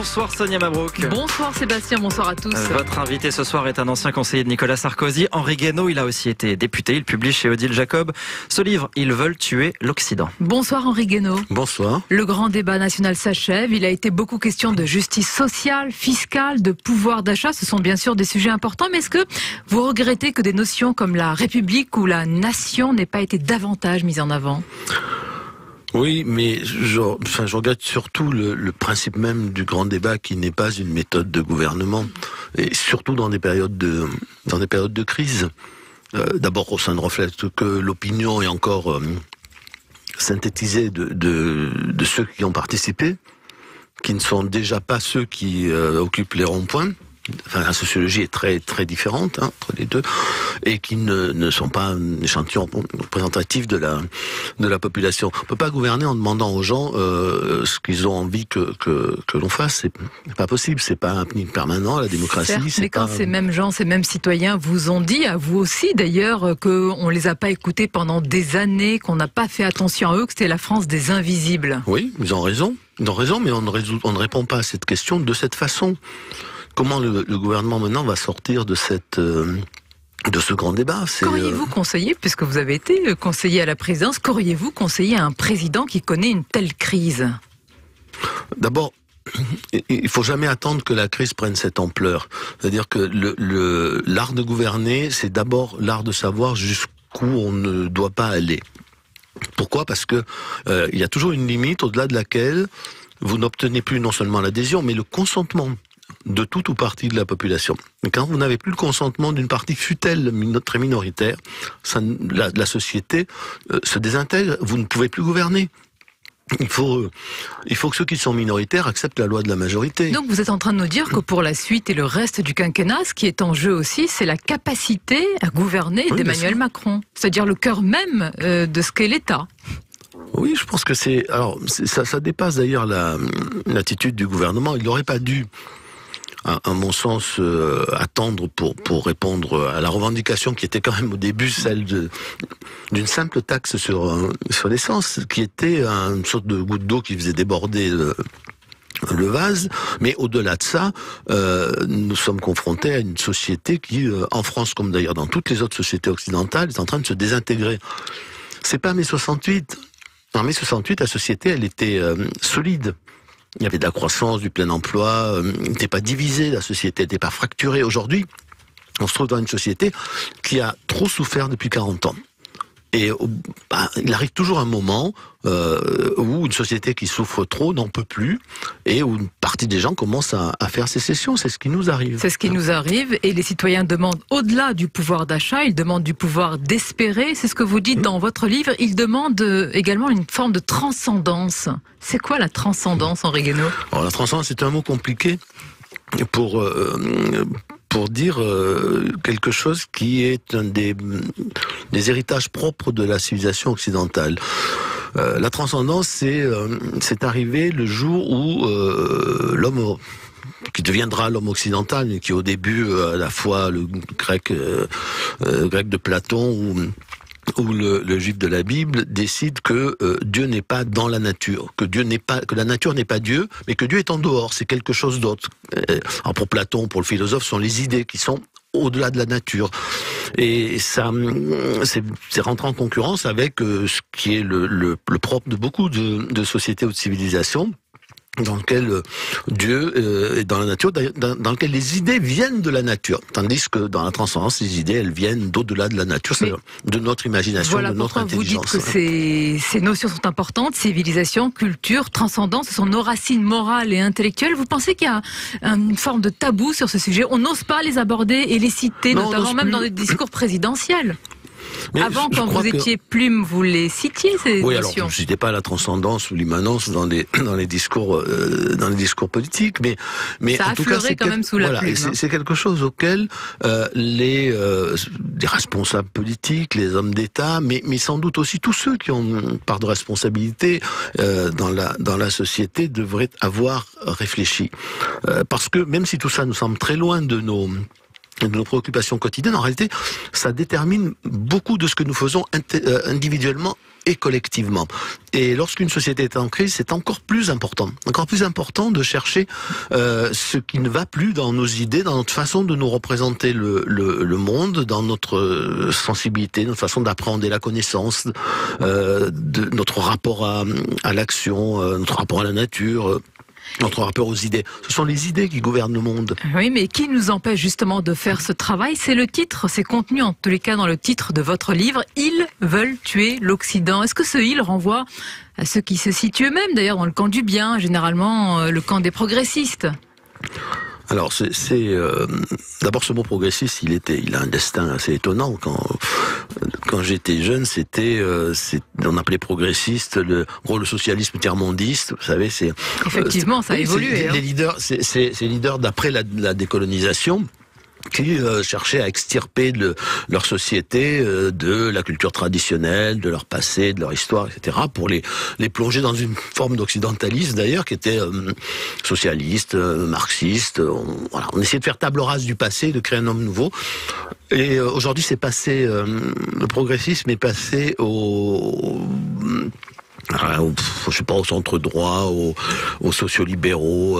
Bonsoir Sonia Mabrouk. Bonsoir Sébastien, bonsoir à tous. Votre invité ce soir est un ancien conseiller de Nicolas Sarkozy, Henri Guénaud. Il a aussi été député, il publie chez Odile Jacob ce livre, Ils veulent tuer l'Occident. Bonsoir Henri Guénaud. Bonsoir. Le grand débat national s'achève. Il a été beaucoup question de justice sociale, fiscale, de pouvoir d'achat. Ce sont bien sûr des sujets importants, mais est-ce que vous regrettez que des notions comme la République ou la nation n'aient pas été davantage mises en avant ? Oui, mais je regrette surtout le principe même du grand débat qui n'est pas une méthode de gouvernement, et surtout dans des périodes de crise. D'abord, ça ne reflète que l'opinion est encore synthétisée de ceux qui ont participé, qui ne sont déjà pas ceux qui occupent les ronds-points. Enfin, la sociologie est très très différente entre les deux, et qui ne sont pas un échantillon représentatif de la population. On peut pas gouverner en demandant aux gens ce qu'ils ont envie que l'on fasse. C'est pas possible. C'est pas un pni permanent. La démocratie. Certes, mais quand ces mêmes gens, ces mêmes citoyens vous ont dit, à vous aussi d'ailleurs, qu'on les a pas écoutés pendant des années, qu'on n'a pas fait attention à eux, que c'était la France des invisibles. Oui, ils ont raison. Ils ont raison, mais on ne répond pas à cette question de cette façon. Comment le gouvernement maintenant va sortir de ce grand débat? Qu'auriez-vous conseillé, puisque vous avez été conseiller à la présidence, qu'auriez-vous conseillé à un président qui connaît une telle crise? D'abord, il faut jamais attendre que la crise prenne cette ampleur. C'est-à-dire que l'art de gouverner, c'est d'abord l'art de savoir jusqu'où on ne doit pas aller. Pourquoi? Parce que il y a toujours une limite au-delà de laquelle vous n'obtenez plus non seulement l'adhésion, mais le consentement de tout ou partie de la population. Et quand vous n'avez plus le consentement d'une partie, fût-elle très minoritaire, la société se désintègre, vous ne pouvez plus gouverner. Il faut que ceux qui sont minoritaires acceptent la loi de la majorité. Donc vous êtes en train de nous dire que pour la suite et le reste du quinquennat, ce qui est en jeu aussi, c'est la capacité à gouverner d'Emmanuel Macron. C'est-à-dire le cœur même de ce qu'est l'État. Oui, je pense que ça dépasse d'ailleurs l'attitude du gouvernement. Il n'aurait pas dû, à mon sens, attendre pour répondre à la revendication qui était quand même au début celle d'une simple taxe sur l'essence, qui était une sorte de goutte d'eau qui faisait déborder le vase. Mais au-delà de ça, nous sommes confrontés à une société qui, en France comme d'ailleurs dans toutes les autres sociétés occidentales, est en train de se désintégrer. C'est pas mai 68. En mai 68, la société, elle était solide. Il y avait de la croissance, du plein emploi, n'était pas divisée, la société n'était pas fracturée. Aujourd'hui, on se trouve dans une société qui a trop souffert depuis 40 ans. Et il arrive toujours un moment où une société qui souffre trop n'en peut plus, et où une partie des gens commencent à faire sécession. C'est ce qui nous arrive. C'est ce qui nous arrive, et les citoyens demandent, au-delà du pouvoir d'achat, ils demandent du pouvoir d'espérer. C'est ce que vous dites dans votre livre. Ils demandent également une forme de transcendance. C'est quoi la transcendance, Henri Guénaud? Alors, la transcendance, c'est un mot compliqué pour dire quelque chose qui est un des héritages propres de la civilisation occidentale. La transcendance, c'est arrivé le jour où l'homme qui deviendra l'homme occidental, mais qui au début à la fois le grec de Platon où le juif de la Bible décide que Dieu n'est pas dans la nature, que la nature n'est pas Dieu, mais que Dieu est en dehors, c'est quelque chose d'autre. Alors pour Platon, pour le philosophe, ce sont les idées qui sont au-delà de la nature. Et ça, c'est rentré en concurrence avec ce qui est le propre de beaucoup de sociétés ou de civilisations, dans lequel Dieu est dans la nature, dans lequel les idées viennent de la nature. Tandis que dans la transcendance, les idées, elles viennent d'au-delà de la nature, de notre imagination, voilà de notre intelligence. Vous dites que ces notions sont importantes, civilisation, culture, transcendance, ce sont nos racines morales et intellectuelles. Vous pensez qu'il y a une forme de tabou sur ce sujet? On n'ose pas les aborder et les citer, notamment même dans des discours présidentiels. Mais avant, quand vous étiez plume, vous les citiez, ces notions? Oui, alors je ne citais pas la transcendance ou l'immanence dans les discours politiques, mais ça en tout cas, c'est quand même sous la plume. C'est quelque chose auquel les responsables politiques, les hommes d'État, mais sans doute aussi tous ceux qui ont une part de responsabilité dans la société devraient avoir réfléchi, parce que même si tout ça nous semble très loin de nos préoccupations quotidiennes, en réalité, ça détermine beaucoup de ce que nous faisons individuellement et collectivement. Et lorsqu'une société est en crise, c'est encore plus important de chercher ce qui ne va plus dans nos idées, dans notre façon de nous représenter le monde, dans notre sensibilité, notre façon d'appréhender la connaissance, de notre rapport à l'action, notre rapport à la nature. Notre rapport aux idées. Ce sont les idées qui gouvernent le monde. Oui, mais qui nous empêche justement de faire ce travail? C'est le titre, c'est contenu en tous les cas dans le titre de votre livre. Ils veulent tuer l'Occident. Est-ce que ce « ils » renvoie à ceux qui se situent eux-mêmes, d'ailleurs, dans le camp du bien, généralement le camp des progressistes? Alors, d'abord, ce mot progressiste, il a un destin assez étonnant. Quand j'étais jeune, on appelait progressiste le socialisme tiers-mondiste. Vous savez, effectivement, ça a évolué. Les leaders, c'est leaders d'après la décolonisation, qui cherchaient à extirper leur société de la culture traditionnelle, de leur passé, de leur histoire, etc., pour les plonger dans une forme d'occidentalisme, d'ailleurs, qui était socialiste, marxiste. On essayait de faire table rase du passé, de créer un homme nouveau. Et aujourd'hui, c'est passé, le progressisme est passé je sais pas, au centre droit, aux sociolibéraux,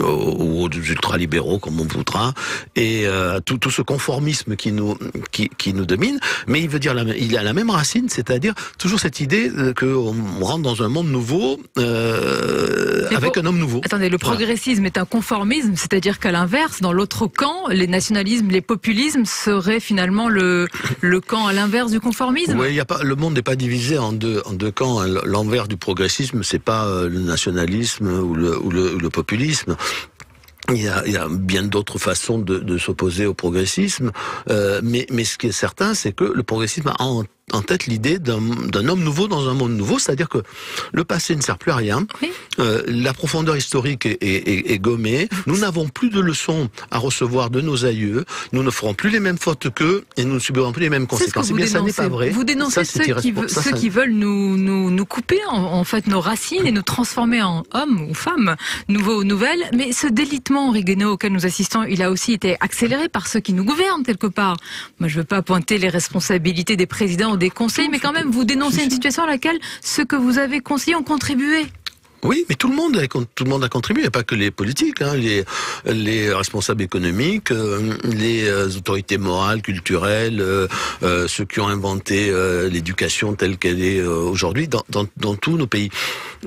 ou aux ultralibéraux, comme on voudra, et tout ce conformisme qui nous domine. Mais il a la même racine, c'est-à-dire toujours cette idée qu'on rentre dans un monde nouveau avec un homme nouveau. Attendez, le progressisme est un conformisme, c'est-à-dire qu'à l'inverse, dans l'autre camp, les nationalismes, les populismes seraient finalement le camp à l'inverse du conformisme. Oui, le monde n'est pas divisé en deux camps. L'envers du progressisme, c'est pas le nationalisme ou le populisme. Il y a bien d'autres façons de s'opposer au progressisme, mais ce qui est certain, c'est que le progressisme a en tête l'idée d'un homme nouveau dans un monde nouveau, c'est-à-dire que le passé ne sert plus à rien, oui. La profondeur historique est gommée, nous n'avons plus de leçons à recevoir de nos aïeux, nous ne ferons plus les mêmes fautes qu'eux, et nous ne subirons plus les mêmes conséquences. Ça n'est pas vrai. Vous dénoncez ceux qui veulent nous couper en fait nos racines et nous transformer en hommes ou femmes nouveaux ou nouvelles, mais ce délitement, Henri Guénaud, auquel nous assistons, il a aussi été accéléré par ceux qui nous gouvernent quelque part. Moi, je ne veux pas pointer les responsabilités des présidents ou des conseils, mais quand même, vous dénoncez une situation à laquelle ceux que vous avez conseillés ont contribué. Oui, mais tout le monde a contribué, il n'y a pas que les politiques, hein, les responsables économiques, les autorités morales, culturelles, ceux qui ont inventé l'éducation telle qu'elle est aujourd'hui dans tous nos pays.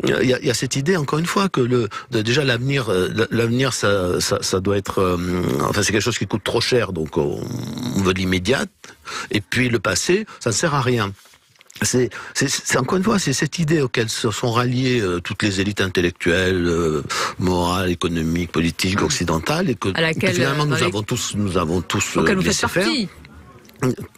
Il y a cette idée, encore une fois, que déjà l'avenir, ça doit être, enfin c'est quelque chose qui coûte trop cher, donc on veut de l'immédiat. Et puis le passé, ça ne sert à rien. C'est encore une fois, c'est cette idée auquel se sont ralliées toutes les élites intellectuelles, morales, économiques, politiques, occidentales, et que finalement nous avons tous laissé faire.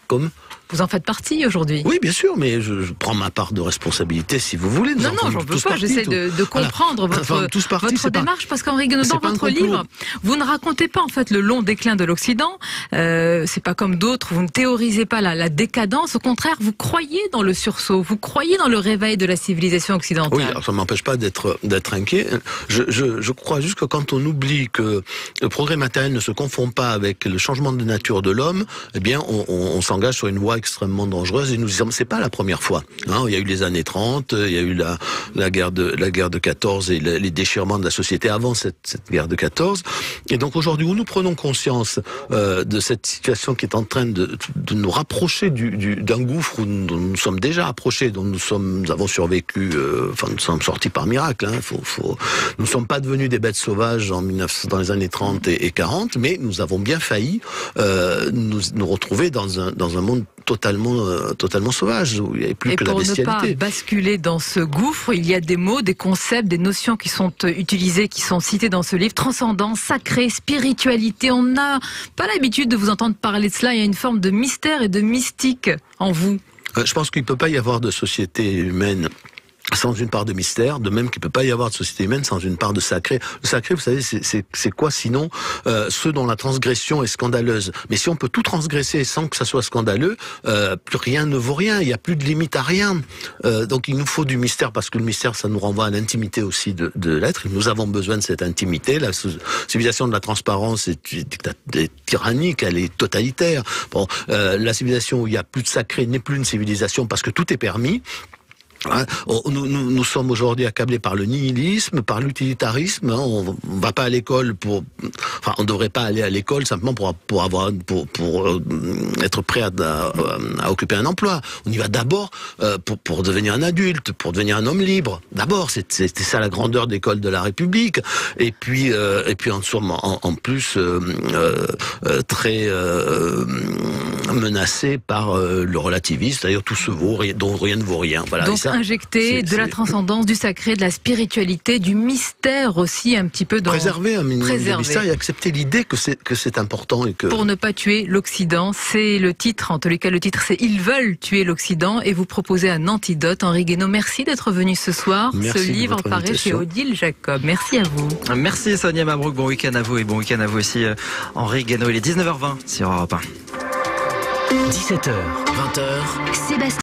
Comme vous en faites partie aujourd'hui. Oui, bien sûr, mais je prends ma part de responsabilité, si vous voulez. Non, j'en veux pas. J'essaie de comprendre votre démarche, parce qu'Henri Guénaud, dans votre livre, vous ne racontez pas en fait le long déclin de l'Occident. C'est pas comme d'autres. Vous ne théorisez pas la décadence. Au contraire, vous croyez dans le sursaut. Vous croyez dans le réveil de la civilisation occidentale. Oui, alors ça m'empêche pas d'être inquiet. Je crois juste que quand on oublie que le progrès matériel ne se confond pas avec le changement de nature de l'homme, eh bien, on s'engage sur une voie extrêmement dangereuse, et nous disons, c'est pas la première fois. Hein, il y a eu les années 30, il y a eu la guerre de 14 et les déchirements de la société avant cette guerre de 14. Et donc aujourd'hui, où nous prenons conscience de cette situation qui est en train de nous rapprocher d'un gouffre dont nous sommes déjà approchés, dont nous avons survécu, nous sommes sortis par miracle. Hein, nous ne sommes pas devenus des bêtes sauvages dans les années 30 et 40, mais nous avons bien failli nous retrouver dans un monde totalement sauvage, où il n'y avait plus que la bestialité. Et pour ne pas basculer dans ce gouffre, il y a des mots, des concepts, des notions qui sont utilisés, qui sont cités dans ce livre. Transcendance, sacré, spiritualité. On n'a pas l'habitude de vous entendre parler de cela. Il y a une forme de mystère et de mystique en vous. Je pense qu'il ne peut pas y avoir de société humaine sans une part de mystère, de même qu'il peut pas y avoir de société humaine sans une part de sacré. Le sacré, vous savez, c'est quoi sinon ceux dont la transgression est scandaleuse. Mais si on peut tout transgresser sans que ça soit scandaleux, plus rien ne vaut rien. Il n'y a plus de limite à rien. Donc il nous faut du mystère parce que le mystère, ça nous renvoie à l'intimité aussi de l'être. Nous avons besoin de cette intimité. La civilisation de la transparence est tyrannique, elle est totalitaire. Bon, la civilisation où il n'y a plus de sacré n'est plus une civilisation parce que tout est permis. Nous sommes aujourd'hui accablés par le nihilisme, par l'utilitarisme. On va pas à l'école on devrait pas aller à l'école simplement pour être prêt à occuper un emploi. On y va d'abord pour devenir un adulte, pour devenir un homme libre. D'abord, c'était ça la grandeur de l'école de la République. Et puis en plus très menacé par le relativisme, c'est-à-dire tout se vaut, dont rien ne vaut rien. Voilà. Donc injecter de la transcendance, du sacré, de la spiritualité, du mystère aussi un petit peu dans... Préserver un minimum de mystère et accepter l'idée que c'est important. Et que... Pour ne pas tuer l'Occident, c'est le titre, en tous les cas le titre c'est « Ils veulent tuer l'Occident » et vous proposez un antidote. Henri Guénaud, merci d'être venu ce soir. Merci ce livre paraît chez Odile Jacob. Merci à vous. Merci Sonia Mabrouk, bon week-end à vous et bon week-end à vous aussi Henri Guénaud. Il est 19h20 sur Europe 1. 17h, 20h. Sébastien.